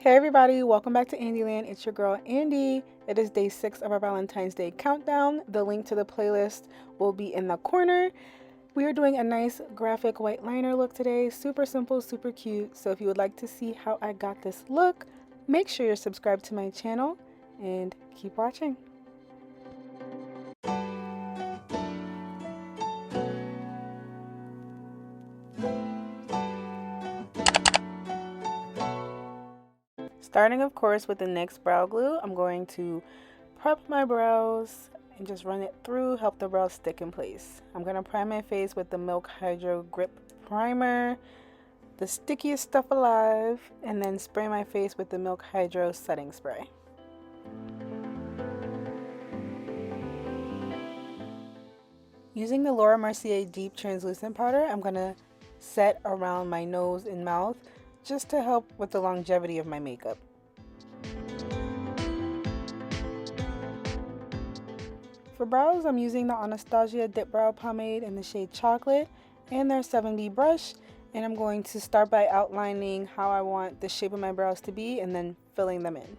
Hey everybody, welcome back to Andyland. It's your girl Andy. It is day 6 of our Valentine's Day countdown. The link to the playlist will be in the corner. We are doing a nice graphic white liner look today. Super simple, super cute. So if you would like to see how I got this look, make sure you're subscribed to my channel and keep watching. Starting, of course, with the NYX Brow Glue, I'm going to prep my brows and just run it through, help the brows stick in place. I'm going to prime my face with the Milk Hydro Grip Primer, the stickiest stuff alive, and then spray my face with the Milk Hydro Setting Spray. Using the Laura Mercier Deep Translucent Powder, I'm going to set around my nose and mouth just to help with the longevity of my makeup. For brows, I'm using the Anastasia Dip Brow Pomade in the shade Chocolate and their 7B brush, and I'm going to start by outlining how I want the shape of my brows to be and then filling them in.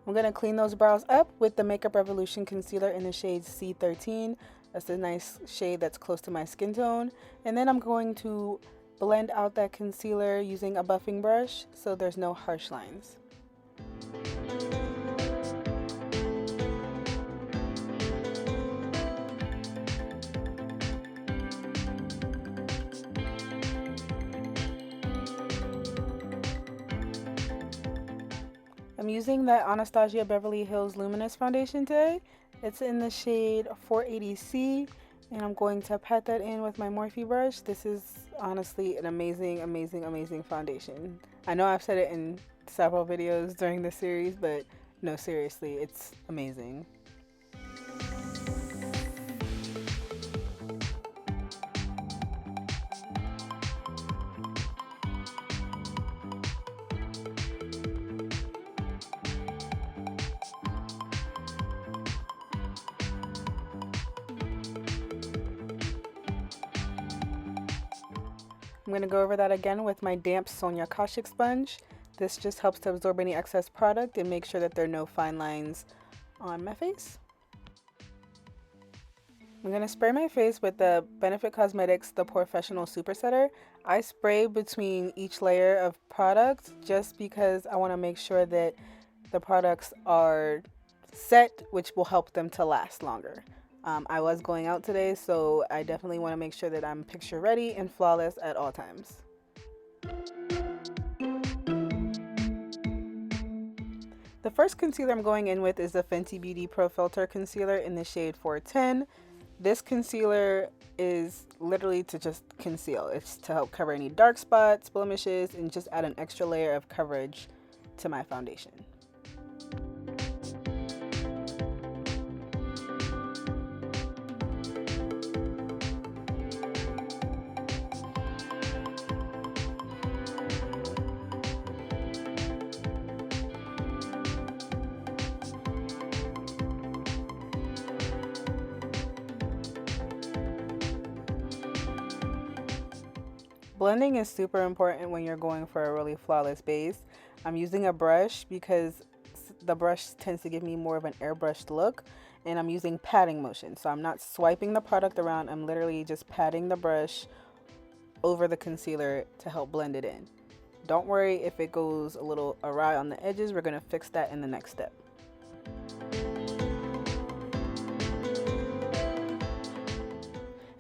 I'm going to clean those brows up with the Makeup Revolution concealer in the shade C13. That's a nice shade that's close to my skin tone. And then I'm going to blend out that concealer using a buffing brush so there's no harsh lines. I'm using that Anastasia Beverly Hills Luminous foundation today. It's in the shade 480C, and I'm going to pat that in with my Morphe brush. This is honestly an amazing, amazing, amazing foundation. I know I've said it in several videos during the series, but no, seriously, it's amazing. I'm going to go over that again with my damp Sonia Kashuk sponge. This just helps to absorb any excess product and make sure that there are no fine lines on my face. I'm going to spray my face with the Benefit Cosmetics The Professional Super Setter. I spray between each layer of product just because I want to make sure that the products are set, which will help them to last longer. I was going out today, so I definitely want to make sure that I'm picture ready and flawless at all times. The first concealer I'm going in with is the Fenty Beauty ProFilt'r concealer in the shade 410. This concealer is literally to just conceal. It's to help cover any dark spots, blemishes, and just add an extra layer of coverage to my foundation. Blending is super important when you're going for a really flawless base. I'm using a brush because the brush tends to give me more of an airbrushed look, and I'm using patting motion. So I'm not swiping the product around, I'm literally just patting the brush over the concealer to help blend it in. Don't worry if it goes a little awry on the edges, we're going to fix that in the next step.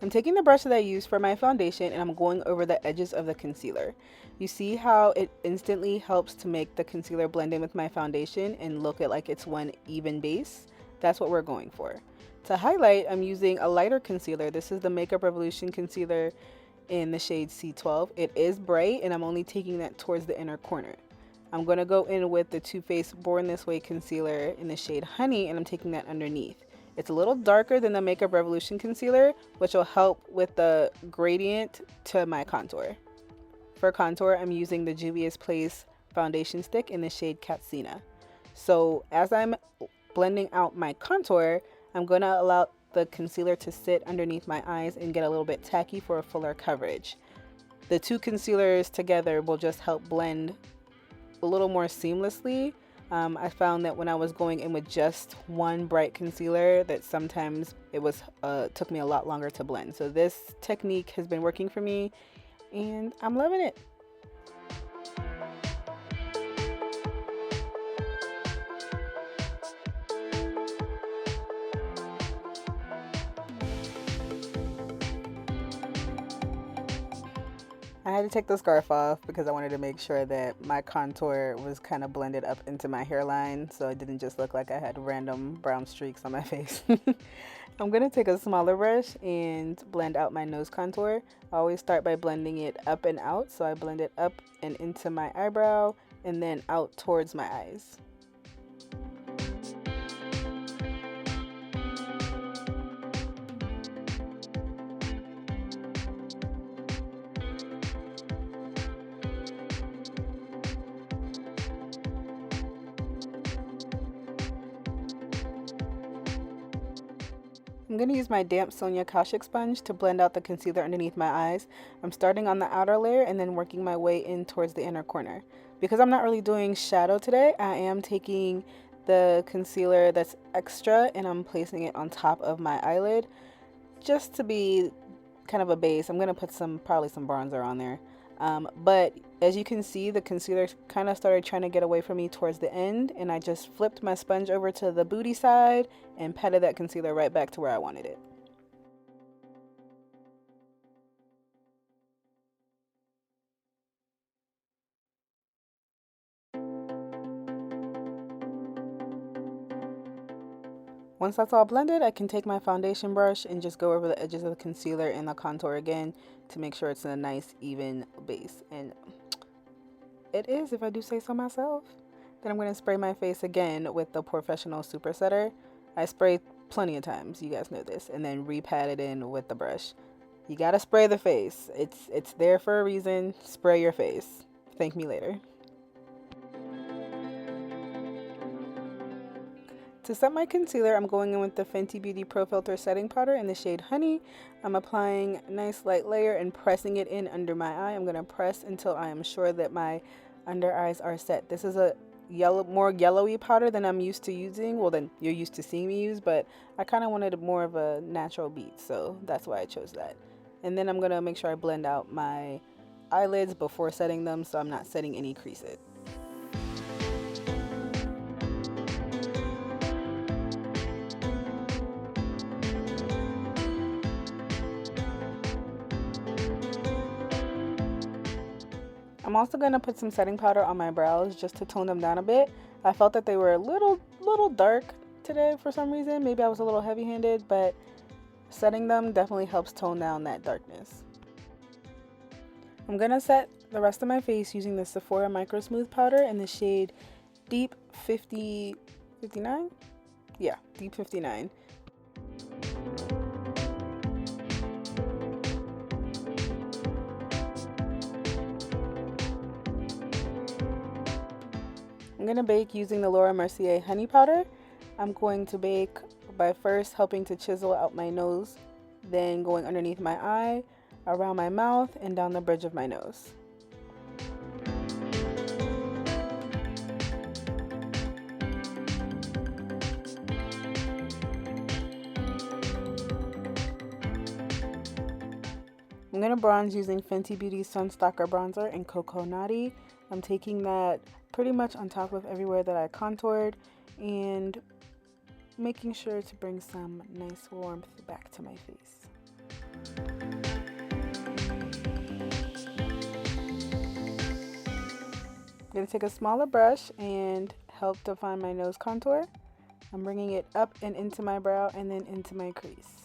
I'm taking the brush that I used for my foundation and I'm going over the edges of the concealer. You see how it instantly helps to make the concealer blend in with my foundation and look like it's one even base? That's what we're going for. To highlight, I'm using a lighter concealer. This is the Makeup Revolution concealer in the shade C12. It is bright and I'm only taking that towards the inner corner. I'm going to go in with the Too Faced Born This Way concealer in the shade Honey, and I'm taking that underneath. It's a little darker than the Makeup Revolution concealer, which will help with the gradient to my contour. for contour, I'm using the Juvia's Place foundation stick in the shade Katsina. So as I'm blending out my contour, I'm going to allow the concealer to sit underneath my eyes and get a little bit tacky for a fuller coverage. The two concealers together will just help blend a little more seamlessly. I found that when I was going in with just one bright concealer, that sometimes it was took me a lot longer to blend. So this technique has been working for me and I'm loving it. I had to take the scarf off because I wanted to make sure that my contour was kind of blended up into my hairline so it didn't just look like I had random brown streaks on my face. I'm going to take a smaller brush and blend out my nose contour. I always start by blending it up and out, so I blend it up and into my eyebrow and then out towards my eyes. I'm going to use my damp Sonia Kashuk sponge to blend out the concealer underneath my eyes. I'm starting on the outer layer and then working my way in towards the inner corner. Because I'm not really doing shadow today, I am taking the concealer that's extra and I'm placing it on top of my eyelid just to be kind of a base. I'm going to put probably some bronzer on there. But as you can see, the concealer kind of started trying to get away from me towards the end, and I just flipped my sponge over to the booty side and patted that concealer right back to where I wanted it. Once that's all blended, I can take my foundation brush and just go over the edges of the concealer and the contour again to make sure it's a nice even base. And it is, if I do say so myself. Then I'm going to spray my face again with the Professional Super Setter. I spray plenty of times, you guys know this, and then re-pat it in with the brush. You gotta spray the face. It's there for a reason. Spray your face. Thank me later. To set my concealer, I'm going in with the Fenty Beauty ProFilt'r setting powder in the shade Honey. I'm applying a nice light layer and pressing it in under my eye. I'm going to press until I am sure that my under eyes are set. This is a more yellowy powder than I'm used to using. Well, than you're used to seeing me use, but I kind of wanted more of a natural beat, so that's why I chose that. And then I'm going to make sure I blend out my eyelids before setting them so I'm not setting any creases. I'm also going to put some setting powder on my brows just to tone them down a bit. I felt that they were a little dark today for some reason. Maybe I was a little heavy-handed, but setting them definitely helps tone down that darkness. I'm going to set the rest of my face using the Sephora Microsmooth powder in the shade Deep 59? Yeah, Deep 59. I'm going to bake using the Mercier honey powder. I'm going to bake by first helping to chisel out my nose, then going underneath my eye, around my mouth, and down the bridge of my nose. I'm going to bronze using Fenty Beauty's Sunstalk'r bronzer in Coco Naughty. I'm taking that pretty much on top of everywhere that I contoured and making sure to bring some nice warmth back to my face. I'm going to take a smaller brush and help define my nose contour. I'm bringing it up and into my brow and then into my crease.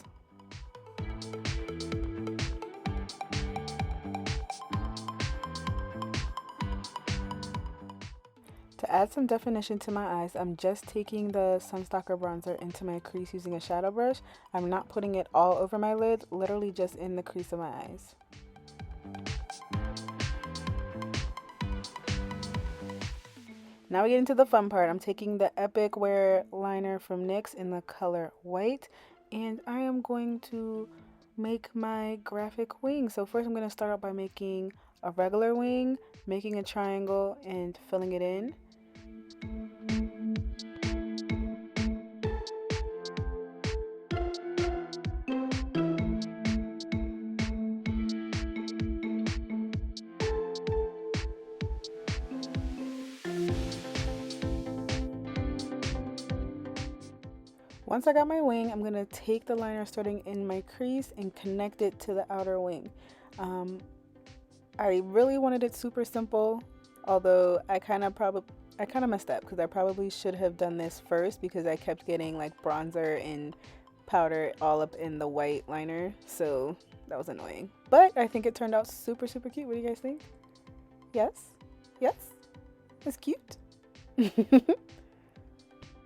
To add some definition to my eyes, I'm just taking the Sunstalk'r bronzer into my crease using a shadow brush. I'm not putting it all over my lid, literally just in the crease of my eyes. Now we get into the fun part. I'm taking the Epic Wear liner from NYX in the color white, and I am going to make my graphic wing. So first I'm going to start out by making a regular wing, making a triangle, and filling it in. Once I got my wing, I'm going to take the liner starting in my crease and connect it to the outer wing. I really wanted it super simple, although I kind of messed up because I probably should have done this first because I kept getting like bronzer and powder all up in the white liner, so that was annoying. But I think it turned out super cute. What do you guys think? Yes? Yes? It's cute.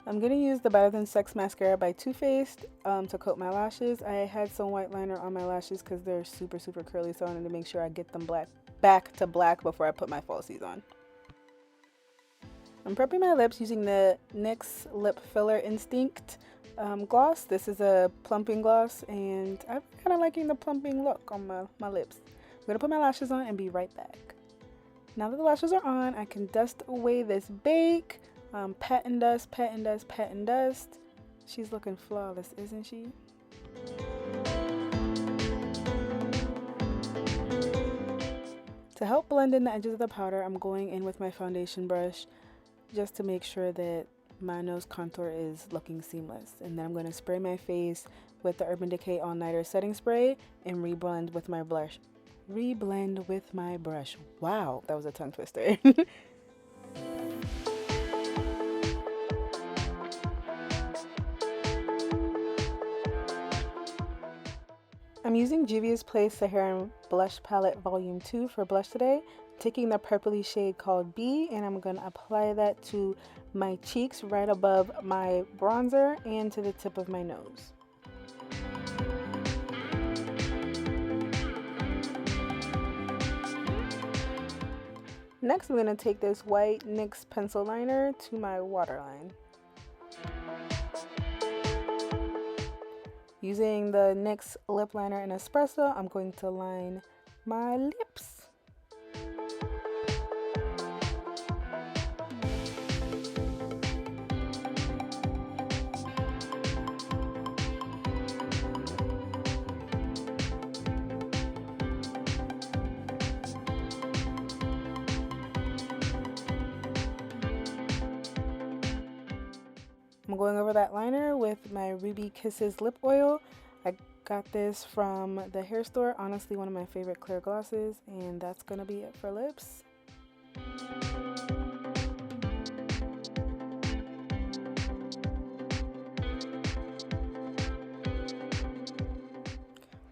I'm going to use the Better Than Sex Mascara by Too Faced to coat my lashes. I had some white liner on my lashes because they're super curly, so I wanted to make sure I get them back to black before I put my falsies on. I'm prepping my lips using the NYX Lip Filler Instinct gloss. This is a plumping gloss, and I'm kind of liking the plumping look on my lips. I'm going to put my lashes on and be right back. Now that the lashes are on, I can dust away this bake. Pat and dust, pat and dust, pat and dust. She's looking flawless, isn't she? To help blend in the edges of the powder, I'm going in with my foundation brush just to make sure that my nose contour is looking seamless. And then I'm going to spray my face with the Urban Decay All Nighter setting spray and reblend with my brush. Wow, that was a tongue twister. I'm using Juvia's Place Saharan Blush Palette Volume 2 for blush today. Taking the purpley shade called B, and I'm going to apply that to my cheeks right above my bronzer and to the tip of my nose. Next, I'm going to take this white NYX pencil liner to my waterline. Using the NYX lip liner in Espresso, I'm going to line my lips. I'm going over that liner with my Ruby Kisses lip oil. I got this from the hair store. Honestly, one of my favorite clear glosses, and that's gonna be it for lips.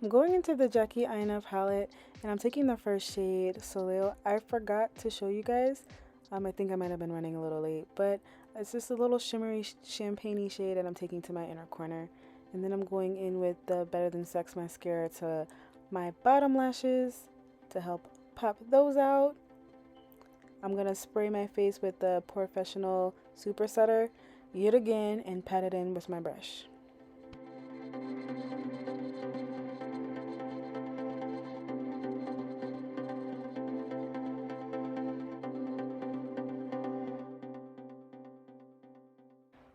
I'm going into the Jackie Aina palette, and I'm taking the first shade, Soleil. I forgot to show you guys. I think I might have been running a little late, but it's just a little shimmery champagne-y shade that I'm taking to my inner corner. And then I'm going in with the Better Than Sex mascara to my bottom lashes to help pop those out. I'm going to spray my face with the Professional Super Setter yet again and pat it in with my brush.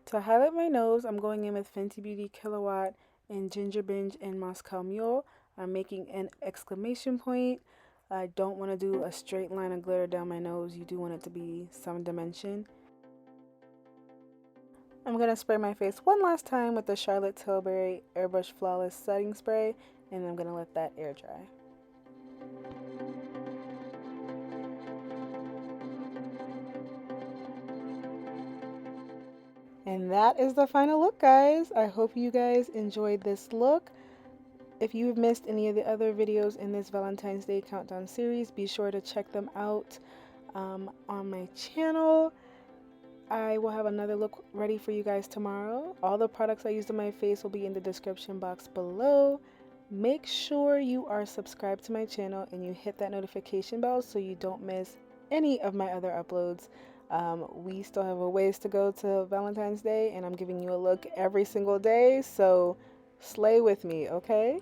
To highlight my nose, I'm going in with Fenty Beauty Killawatt and Ginger Binge and Moscow Mule. I'm making an exclamation point. I don't want to do a straight line of glitter down my nose. You do want it to be some dimension. I'm going to spray my face one last time with the Charlotte Tilbury Airbrush Flawless Setting Spray, and I'm going to let that air dry. And that is the final look, guys. I hope you guys enjoyed this look. If you've missed any of the other videos in this Valentine's Day Countdown series, be sure to check them out on my channel. I will have another look ready for you guys tomorrow. All the products I used on my face will be in the description box below. Make sure you are subscribed to my channel and you hit that notification bell so you don't miss any of my other uploads. We still have a ways to go to Valentine's Day, and I'm giving you a look every single day, so slay with me, okay?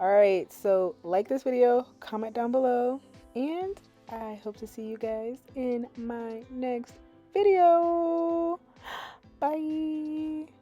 Alright, so like this video, comment down below, and I hope to see you guys in my next video. Bye!